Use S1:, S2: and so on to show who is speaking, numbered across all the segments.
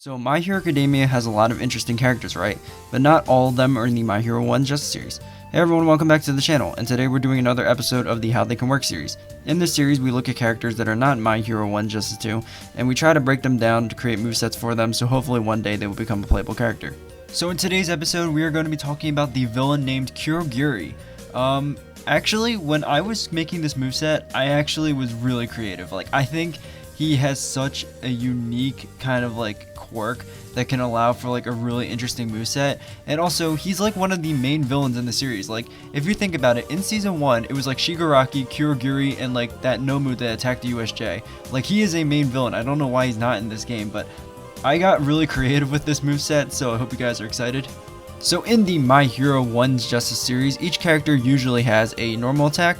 S1: So My Hero Academia has a lot of interesting characters, right? But not all of them are in the My Hero 1 Justice series. Hey everyone, welcome back to the channel, and today we're doing another episode of the How They Can Work series. In this series, we look at characters that are not in My Hero 1 Justice 2, and we try to break them down to create movesets for them, so hopefully one day they will become a playable character. So in today's episode, we are going to be talking about the villain named Kurogiri. Actually, when I was making this moveset, I actually was really creative. I think he has such a unique kind of quirk that can allow for a really interesting moveset, and also he's one of the main villains in the series. If you think about it, in season 1 it was Shigaraki, Kurogiri, and that Nomu that attacked the USJ. He is a main villain. I don't know why he's not in this game, but I got really creative with this moveset, so I hope you guys are excited. So in the My Hero 1's Justice series, each character usually has a normal attack,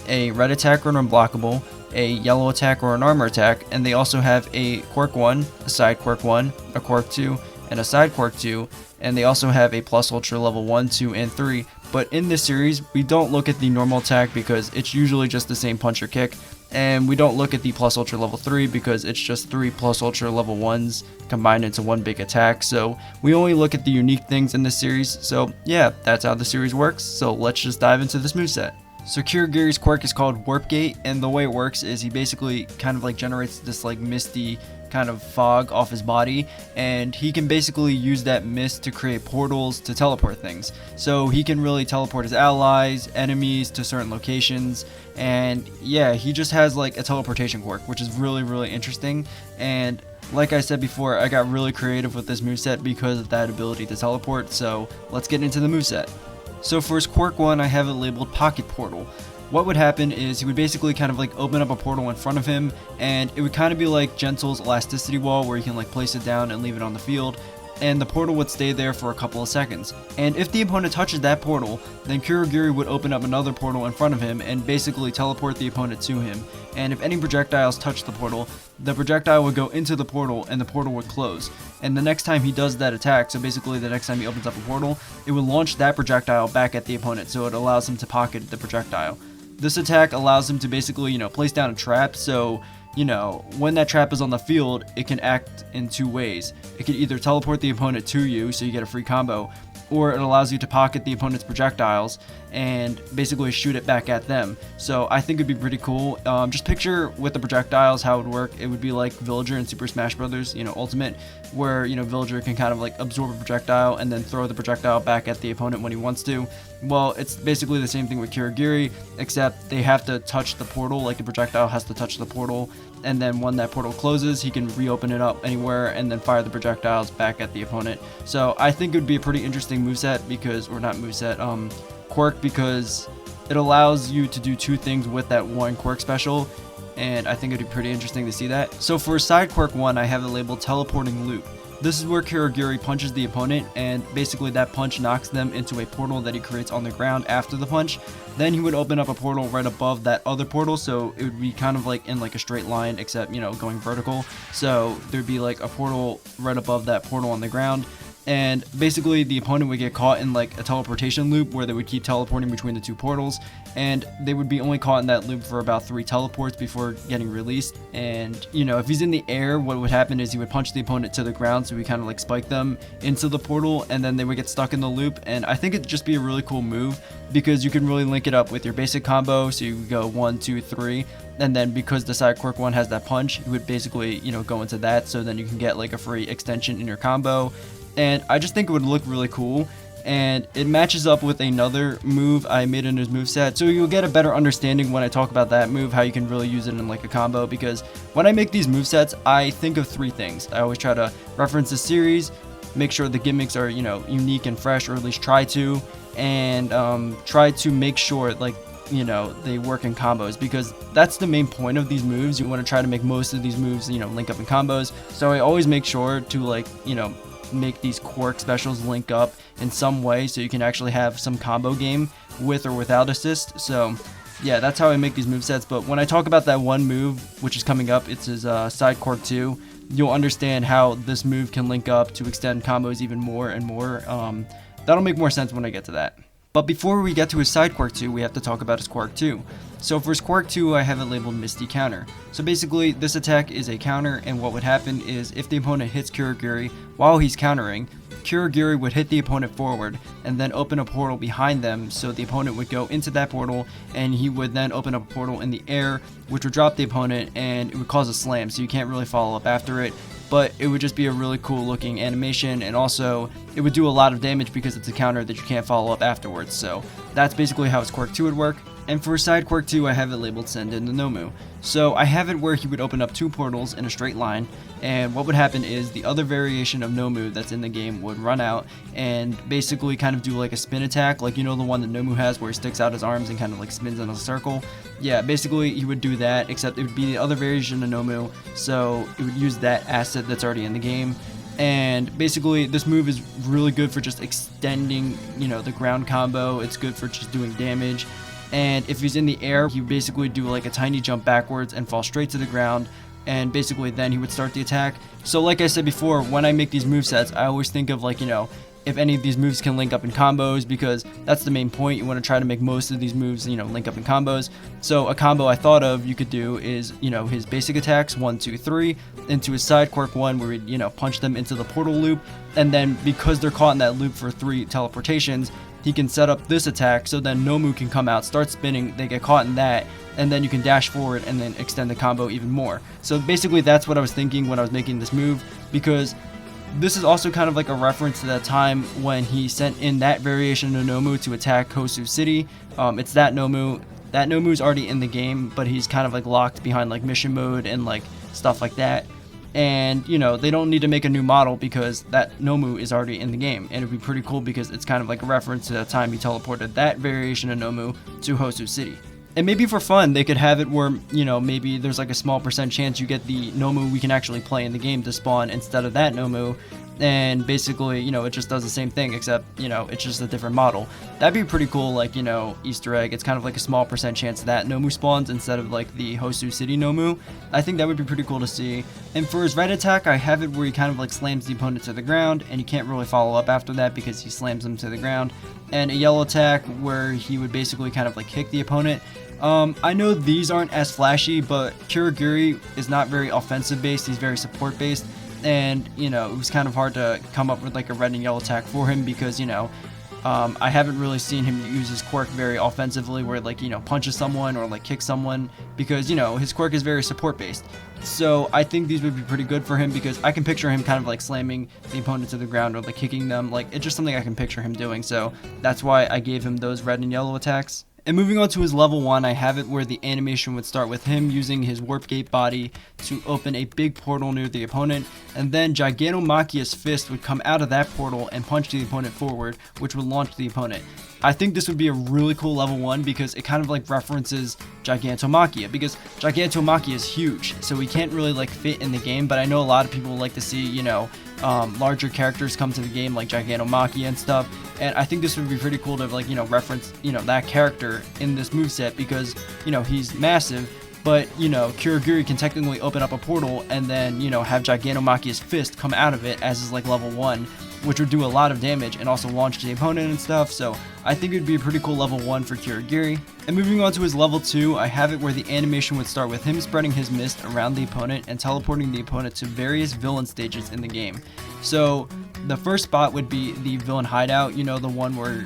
S1: a red attack or an unblockable, a yellow attack or an armor attack, and they also have a quirk 1, a side quirk 1, a quirk 2, and a side quirk 2, and they also have a plus ultra level 1, 2, and 3. But in this series, we don't look at the normal attack because it's usually just the same punch or kick, and we don't look at the plus ultra level 3 because it's just 3 plus ultra level 1s combined into one big attack. So we only look at the unique things in this series. So yeah, that's how the series works. So let's just dive into this moveset. So Kurogiri's quirk is called Warp Gate, and the way it works is he basically kind of generates this misty kind of fog off his body, and he can basically use that mist to create portals to teleport things. So he can really teleport his allies, enemies to certain locations, and yeah, he just has a teleportation quirk, which is really interesting. And like I said before, I got really creative with this moveset because of that ability to teleport, so let's get into the moveset. So for his quirk 1, I have it labeled Pocket Portal. What would happen is he would basically kind of open up a portal in front of him, and it would kind of be like Gentle's elasticity wall, where you can place it down and leave it on the field, and the portal would stay there for a couple of seconds. And if the opponent touches that portal, then Kurogiri would open up another portal in front of him and basically teleport the opponent to him. And if any projectiles touch the projectile would go into the portal and the portal would close. And the next time he does that attack, so basically the next time he opens up a portal, it would launch that projectile back at the opponent, so it allows him to pocket the projectile. This attack allows him to basically, place down a trap, so when that trap is on the field, it can act in two ways. It can either teleport the opponent to you, so you get a free combo, or it allows you to pocket the opponent's projectiles and basically shoot it back at them. So I think it'd be pretty cool. Just picture with the projectiles how it would work. It would be like Villager in Super Smash Bros. Ultimate, where Villager can kind of absorb a projectile and then throw the projectile back at the opponent when he wants to. Well, it's basically the same thing with Kurogiri, except they have to touch the portal, the projectile has to touch the portal, and then when that portal closes, he can reopen it up anywhere and then fire the projectiles back at the opponent. So I think it would be a pretty interesting moveset quirk, because it allows you to do two things with that one quirk special, and I think it'd be pretty interesting to see that. So for side quirk 1, I have it labeled Teleporting Loop. This is where Kurogiri punches the opponent, and basically that punch knocks them into a portal that he creates on the ground after the punch. Then he would open up a portal right above that other portal, so it would be kind of in a straight line, except going vertical. So there'd be a portal right above that portal on the ground, and basically the opponent would get caught in a teleportation loop where they would keep teleporting between the two portals, and they would be only caught in that loop for about 3 teleports before getting released. And if he's in the air, what would happen is he would punch the opponent to the ground, so he kind of spike them into the portal, and then they would get stuck in the loop. And I think it'd just be a really cool move because you can really link it up with your basic combo, so you go 1, 2, 3, and then because the side quirk 1 has that punch, you would basically go into that, so then you can get a free extension in your combo. And I just think it would look really cool, and it matches up with another move I made in his moveset, so you'll get a better understanding when I talk about that move, how you can really use it in a combo. Because when I make these movesets, I think of 3 things. I always try to reference the series, make sure the gimmicks are unique and fresh, or at least try to, and try to make sure they work in combos, because that's the main point of these moves. You want to try to make most of these moves link up in combos, so I always make sure to make these quirk specials link up in some way, so you can actually have some combo game with or without assist. So yeah, that's how I make these movesets. But when I talk about that one move, which is coming up, it's his side quirk 2, you'll understand how this move can link up to extend combos even more and more. That'll make more sense when I get to that. But before we get to his side quirk 2, we have to talk about his quirk 2. So for his quirk 2, I have it labeled Misty Counter. So basically, this attack is a counter, and what would happen is if the opponent hits Kurogiri while he's countering, Kurogiri would hit the opponent forward and then open a portal behind them, so the opponent would go into that portal and he would then open up a portal in the air, which would drop the opponent and it would cause a slam, so you can't really follow up after it. But it would just be a really cool looking animation, and also it would do a lot of damage because it's a counter that you can't follow up afterwards. So that's basically how his quirk 2 would work. And for side quirk 2, I have it labeled Send in the Nomu. So I have it where he would open up 2 portals in a straight line, and what would happen is the other variation of Nomu that's in the game would run out and basically kind of do like a spin attack, like, you know, the one that Nomu has where he sticks out his arms and kind of like spins in a circle. Yeah, basically he would do that, except it would be the other variation of Nomu, so it would use that asset that's already in the game. And basically this move is really good for just extending, you know, the ground combo. It's good for just doing damage. And if he's in the air, he would basically do like a tiny jump backwards and fall straight to the ground, and basically then he would start the attack. So like I said before, when I make these movesets, I always think of, like, you know, if any of these moves can link up in combos, because that's the main point. You want to try to make most of these moves, you know, link up in combos. So a combo I thought of you could do is, you know, his basic attacks 1, 2, 3 into his side quirk 1, where he'd, you know, punch them into the portal loop, and then because they're caught in that loop for 3 teleportations, he can set up this attack, so then Nomu can come out, start spinning, they get caught in that, and then you can dash forward and then extend the combo even more. So basically that's what I was thinking when I was making this move, because this is also kind of like a reference to that time when he sent in that variation of Nomu to attack Hosu City. It's that Nomu. That Nomu's already in the game, but he's kind of like locked behind like mission mode and like stuff like that. And, you know, they don't need to make a new model because that Nomu is already in the game, and it'd be pretty cool because it's kind of like a reference to the time he teleported that variation of Nomu to Hosu City. And maybe for fun, they could have it where, you know, maybe there's like a small % chance you get the Nomu we can actually play in the game to spawn instead of that Nomu, and basically, you know, it just does the same thing, except, you know, it's just a different model. That'd be pretty cool, like, you know, Easter egg. It's kind of like a small % chance that Nomu spawns instead of like the Hosu City Nomu. I think that would be pretty cool to see. And for his right attack, I have it where he kind of like slams the opponent to the ground, and you can't really follow up after that because he slams them to the ground. And a yellow attack where he would basically kind of like kick the opponent. I know these aren't as flashy, but Kurogiri is not very offensive based, he's very support based, and, you know, it was kind of hard to come up with like a red and yellow attack for him because, you know, I haven't really seen him use his quirk very offensively where, like, you know, punches someone or like kicks someone, because, you know, his quirk is very support based. So I think these would be pretty good for him because I can picture him kind of like slamming the opponent to the ground or like kicking them. Like, it's just something I can picture him doing, so that's why I gave him those red and yellow attacks. And moving on to his level 1, I have it where the animation would start with him using his warp gate body to open a big portal near the opponent, and then Gigantomachia's fist would come out of that portal and punch the opponent forward, which would launch the opponent. I think this would be a really cool level 1 because it kind of like references Gigantomachia, because Gigantomachia is huge, so he can't really like fit in the game, but I know a lot of people like to see, you know, larger characters come to the game like Gigantomachia and stuff, and I think this would be pretty cool to, like, you know, reference, you know, that character in this moveset because, you know, he's massive, but, you know, Kurogiri can technically open up a portal and then, you know, have Gigantomachia's fist come out of it as his like level 1, which would do a lot of damage and also launch the opponent and stuff, so I think it would be a pretty cool level 1 for Kurogiri. And moving on to his level 2, I have it where the animation would start with him spreading his mist around the opponent and teleporting the opponent to various villain stages in the game. So the first spot would be the villain hideout, you know, the one where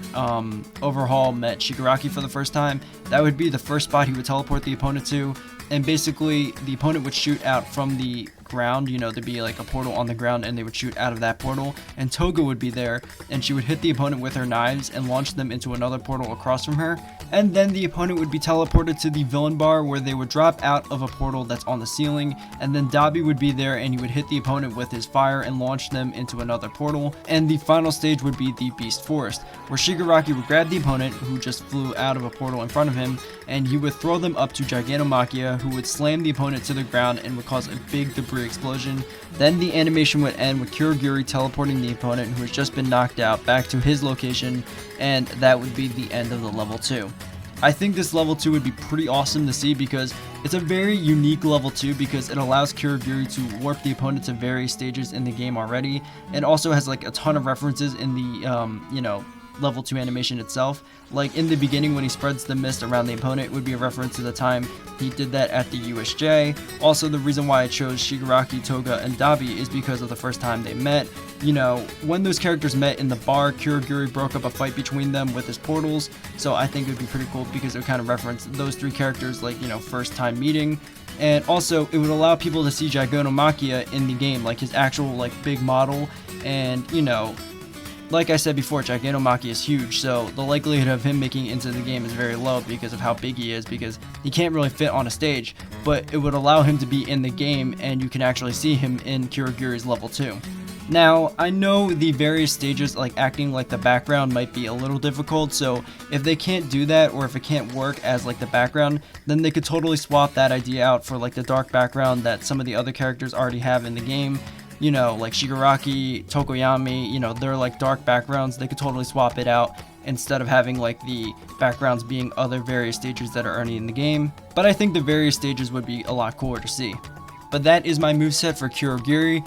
S1: Overhaul met Shigaraki for the first time. That would be the first spot he would teleport the opponent to, and basically the opponent would shoot out from the ground, you know, there'd be like a portal on the ground and they would shoot out of that portal, and Toga would be there and she would hit the opponent with her knives and launch them into another portal across from her, and then the opponent would be teleported to the villain bar where they would drop out of a portal that's on the ceiling, and then Dabi would be there and he would hit the opponent with his fire and launch them into another portal. And the final stage would be the Beast Forest, where Shigaraki would grab the opponent who just flew out of a portal in front of him, and he would throw them up to Gigantomachia, who would slam the opponent to the ground and would cause a big debris explosion. Then the animation would end with Kurogiri teleporting the opponent who has just been knocked out back to his location, and that would be the end of the level 2. I think this level 2 would be pretty awesome to see because it's a very unique level 2 because it allows Kurogiri to warp the opponent to various stages in the game already, and also has like a ton of references in the, you know, level 2 animation itself. Like in the beginning when he spreads the mist around the opponent, it would be a reference to the time he did that at the USJ. Also, the reason why I chose Shigaraki, Toga, and Dabi is because of the first time they met. You know, when those characters met in the bar, Kurogiri broke up a fight between them with his portals, so I think it would be pretty cool because it would kind of reference those 3 characters, like, you know, first time meeting. And also, it would allow people to see Jagonomakia in the game, like his actual, like, big model. And, you know, like I said before, Jagonomakia is huge, so the likelihood of him making it into the game is very low because of how big he is, because he can't really fit on a stage. But it would allow him to be in the game, and you can actually see him in Kurogiri's level 2. Now, I know the various stages, like acting like the background, might be a little difficult, so if they can't do that, or if it can't work as like the background, then they could totally swap that idea out for like the dark background that some of the other characters already have in the game. You know, like Shigaraki, Tokoyami, you know, they're like dark backgrounds. They could totally swap it out instead of having like the backgrounds being other various stages that are already in the game. But I think the various stages would be a lot cooler to see. But that is my moveset for Kurogiri.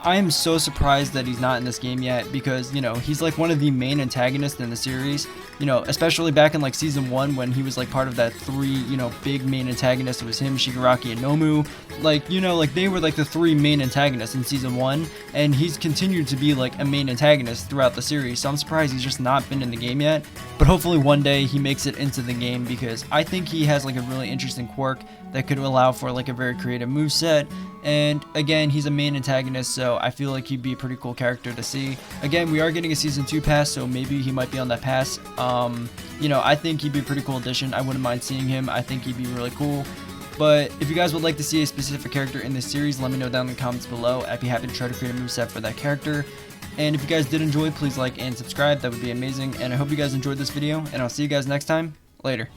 S1: I am so surprised that he's not in this game yet because, you know, he's like one of the main antagonists in the series, you know, especially back in like season 1 when he was like part of that 3, you know, big main antagonists. It was him, Shigaraki, and Nomu. Like, you know, like they were like the 3 main antagonists in season 1, and he's continued to be like a main antagonist throughout the series, so I'm surprised he's just not been in the game yet. But hopefully one day he makes it into the game because I think he has like a really interesting quirk that could allow for like a very creative moveset. And again, he's a main antagonist, so I feel like he'd be a pretty cool character to see. Again, we are getting a season 2 pass, so maybe he might be on that pass. You know, I think he'd be a pretty cool addition. I wouldn't mind seeing him. I think he'd be really cool. But if you guys would like to see a specific character in this series, let me know down in the comments below. I'd be happy to try to create a moveset for that character. And if you guys did enjoy, please like and subscribe. That would be amazing. And I hope you guys enjoyed this video, and I'll see you guys next time. Later.